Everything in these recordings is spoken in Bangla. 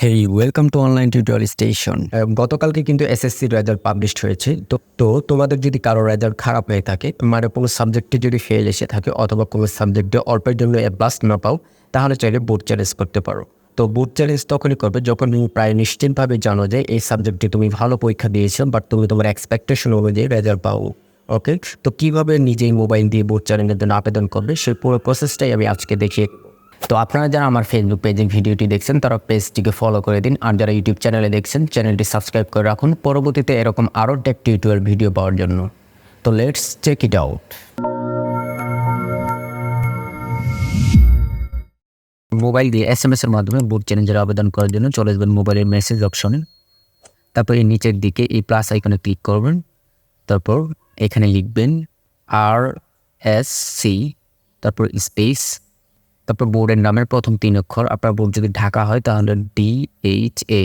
Hey welcome to online tutorial station. গতকালকে কিন্তু এসএসসি রেজাল্ট পাবলিশ হয়েছে। তো তোমাদের যদি কারো রেজাল্ট খারাপ হয়ে থাকে, মানে কোনো সাবজেক্টে যদি ফেল এসে থাকে অথবা কোনো সাবজেক্টে অল্পের জন্য এ প্লাস না পাও, তাহলে চাইলে বোর্ড চ্যালেঞ্জ করতে পারো। তো বোর্ড চ্যালেঞ্জ তখনই করবে যখন তুমি প্রায় নিশ্চিতভাবে জানো যে এই সাবজেক্টে তুমি ভালো পরীক্ষা দিয়েছো, বাট তুমি তোমার এক্সপেকটেশন অনুযায়ী রেজাল্ট পাও। ওকে, তো কীভাবে নিজেই মোবাইল দিয়ে বোর্ড চ্যালেঞ্জের জন্য আবেদন করবে সেই পুরো প্রসেসটাই আমি আজকে দেখিয়ে। তো আপনারা যারা আমার ফেসবুক পেজে ভিডিওটি দেখছেন তারা পেজটিকে ফলো করে দিন, আর যারা ইউটিউব চ্যানেলে দেখছেন চ্যানেলটি সাবস্ক্রাইব করে রাখুন পরবর্তীতে এরকম আরও টেক টিউটোরিয়াল ভিডিও পাওয়ার জন্য। তো let's check it out. Mobile দিয়ে এসএমএস এর মাধ্যমে বোর্ড চ্যালেঞ্জের আবেদন করার জন্য চলে আসবেন মোবাইলের মেসেজ অপশনে। তারপর এই নিচের দিকে এই প্লাস আইকনে ক্লিক করবেন। তারপর এখানে লিখবেন SSC, তারপর স্পেস, তারপর বোর্ডের নামের প্রথম 3 অক্ষর। আপনার বোর্ড যদি ঢাকা হয় তাহলে DHA,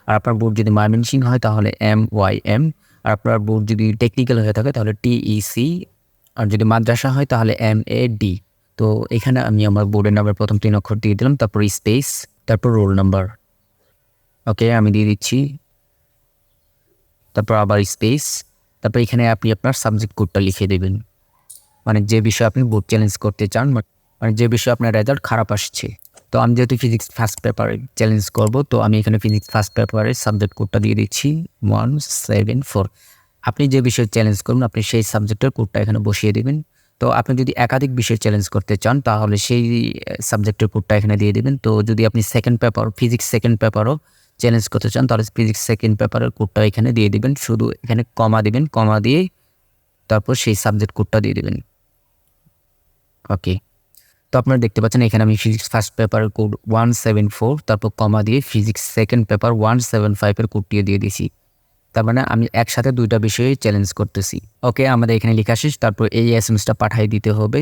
আর আপনার বোর্ড যদি ময়মনসিংহ হয় তাহলে MYM, আর আপনার বোর্ড যদি টেকনিক্যাল হয়ে থাকে তাহলে TEC, আর যদি মাদ্রাসা হয় তাহলে MAD। তো এখানে আমি আমার বোর্ডের নামের প্রথম 3 অক্ষর দিয়ে দিলাম, তারপর স্পেস, তারপর রোল নাম্বার। ওকে, আমি দিয়ে দিচ্ছি, তারপর আবার স্পেস, তারপর এখানে আপনি আপনার সাবজেক্ট কোডটা লিখে দেবেন, মানে যে বিষয়ে আপনি বোর্ড চ্যালেঞ্জ করতে চান, মানে যে বিষয়ে আপনার রেজাল্ট খারাপ আসছে। তো আমি যেহেতু ফিজিক্স ফার্স্ট পেপারে চ্যালেঞ্জ করব, তো আমি এখানে ফিজিক্স ফার্স্ট পেপারে সাবজেক্ট কোডটা দিয়ে দিচ্ছি 174। আপনি যে বিষয়ে চ্যালেঞ্জ করবেন আপনি সেই সাবজেক্টের কোডটা এখানে বসিয়ে দেবেন। তো আপনি যদি একাধিক বিষয় চ্যালেঞ্জ করতে চান তাহলে সেই সাবজেক্টের কোডটা এখানে দিয়ে দেবেন। তো যদি আপনি সেকেন্ড পেপার ফিজিক্স সেকেন্ড পেপারও চ্যালেঞ্জ করতে চান তাহলে ফিজিক্স সেকেন্ড পেপারের কোডটা এখানে দিয়ে দেবেন, শুধু এখানে কমা দিবেন, কমা দিয়ে তারপর সেই সাবজেক্ট কোডটা দিয়ে দেবেন। ওকে, তো আপনারা দেখতে পাচ্ছেন এখানে আমি ফিজিক্স ফার্স্ট পেপারের কোড 174, তারপর কমা দিয়ে ফিজিক্স সেকেন্ড পেপার 175-এর কোডটিও দিয়ে দিয়েছি। তার মানে আমি একসাথে দুইটা বিষয়ে চ্যালেঞ্জ করতেছি। ওকে, আমাদের এখানে লেখা শেষ। তারপর এই এসএমএসটা পাঠিয়ে দিতে হবে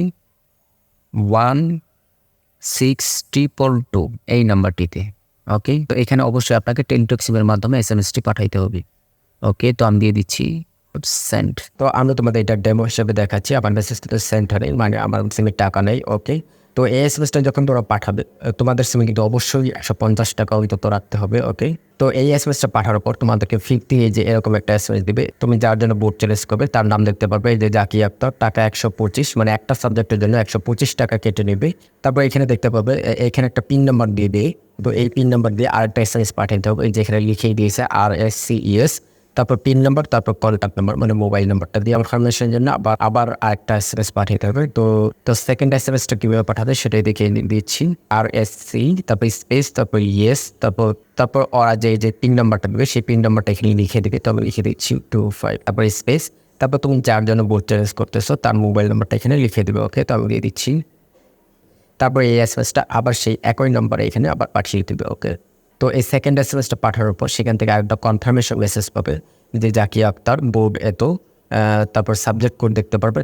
16222 এই নাম্বারটিতে। ওকে, তো এখানে অবশ্যই আপনাকে টেলিটক সিমের মাধ্যমে এসএমএসটি পাঠাইতে হবে। ওকে, তো আমি দিয়ে দিচ্ছি সেন্ড। তো আমি তোমাদের এটা ডেমো হিসেবে দেখাচ্ছি। আমার মেসেজটা তো সেন্টারে, মানে আমার সিমে টাকা নেই। ওকে, তো এই এসএমএসটা যখন তোরা পাঠাবে তোমাদের সিমে কিন্তু অবশ্যই 150 টাকা তো রাখতে হবে। ওকে, তো এই এসএমএসটা পাঠানোর পর তোমাদেরকে ফিরতি যে এরকম একটা এসএমএস দিবে, তুমি যার জন্য বোর্ড চ্যালেঞ্জ করবে তার নাম দেখতে পারবে, এই যে জাকি আক্তার, টাকা 125, মানে একটা সাবজেক্টের জন্য 125 টাকা কেটে নেবে। তারপর এখানে দেখতে পাবে এখানে একটা পিন নাম্বার দিয়ে দেয়। তো এই পিন নাম্বার দিয়ে আরেকটা এসএমএস পাঠাতে হবে, যেখানে লিখেই দিয়েছে RSCES, তারপর পিন নাম্বার, তারপর কন্ট্যাক্ট নাম্বার মানে মোবাইল নাম্বারটা দিয়ে কনফার্মেশনের জন্য আবার আরেকটা এসএমএস পাঠাতে হবে। তো সেকেন্ড এসএমএসটা কীভাবে পাঠাবে সেটাই দেখিয়ে দিচ্ছি। RSC, তারপর স্পেস, তারপর ইয়েস, তারপর ওরা যে পিন নাম্বারটা দেবে সেই পিন নাম্বারটা এখানে লিখে দেবে। তো আমি লিখে দিচ্ছি 25, তারপর স্পেস, তারপর তুমি যার জন্য বোর্ড চ্যালেঞ্জ করতেছো তার মোবাইল নাম্বারটা এখানে লিখে দেবে। ওকে, তো আমি দিয়ে দিচ্ছি। তারপর এই এসএমএসটা আবার সেই একই নাম্বারে এখানে আবার পাঠিয়ে দেবে। ওকে, তো এই সেকেন্ড এসএমএসটা পাঠানোর পর সেখান থেকে আরেকটা কনফার্মেশন মেসেজ পাবে যে জাকি আক্তার, বোর্ড এত, তারপর সাবজেক্ট কোড দেখতে পারবে।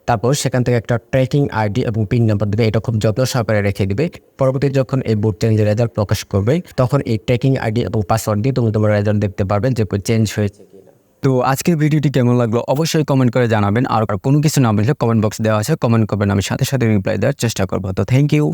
তারপর সেখান থেকে একটা ট্র্যাকিং আইডি এবং পিন নাম্বার দেবে, এটা খুব যত্ন সহকারে রেখে দিবে। পরবর্তী যখন এই বোর্ড চ্যালেঞ্জের রেজাল্ট প্রকাশ করবে তখন এই ট্র্যাকিং আইডি এবং পাসওয়ার্ড দিয়ে তুমি তোমার রেজাল্ট দেখতে পারবেন যে চেঞ্জ হয়েছে কিনা। তো আজকের ভিডিওটি কেমন লাগলো অবশ্যই কমেন্ট করে জানাবেন, আর কোনো কিছু না বুঝলে কমেন্ট বক্স দেওয়া আছে, কমেন্ট করবেন, আমি সাথে সাথে রিপ্লাই দেওয়ার চেষ্টা করবো। তো থ্যাংক ইউ।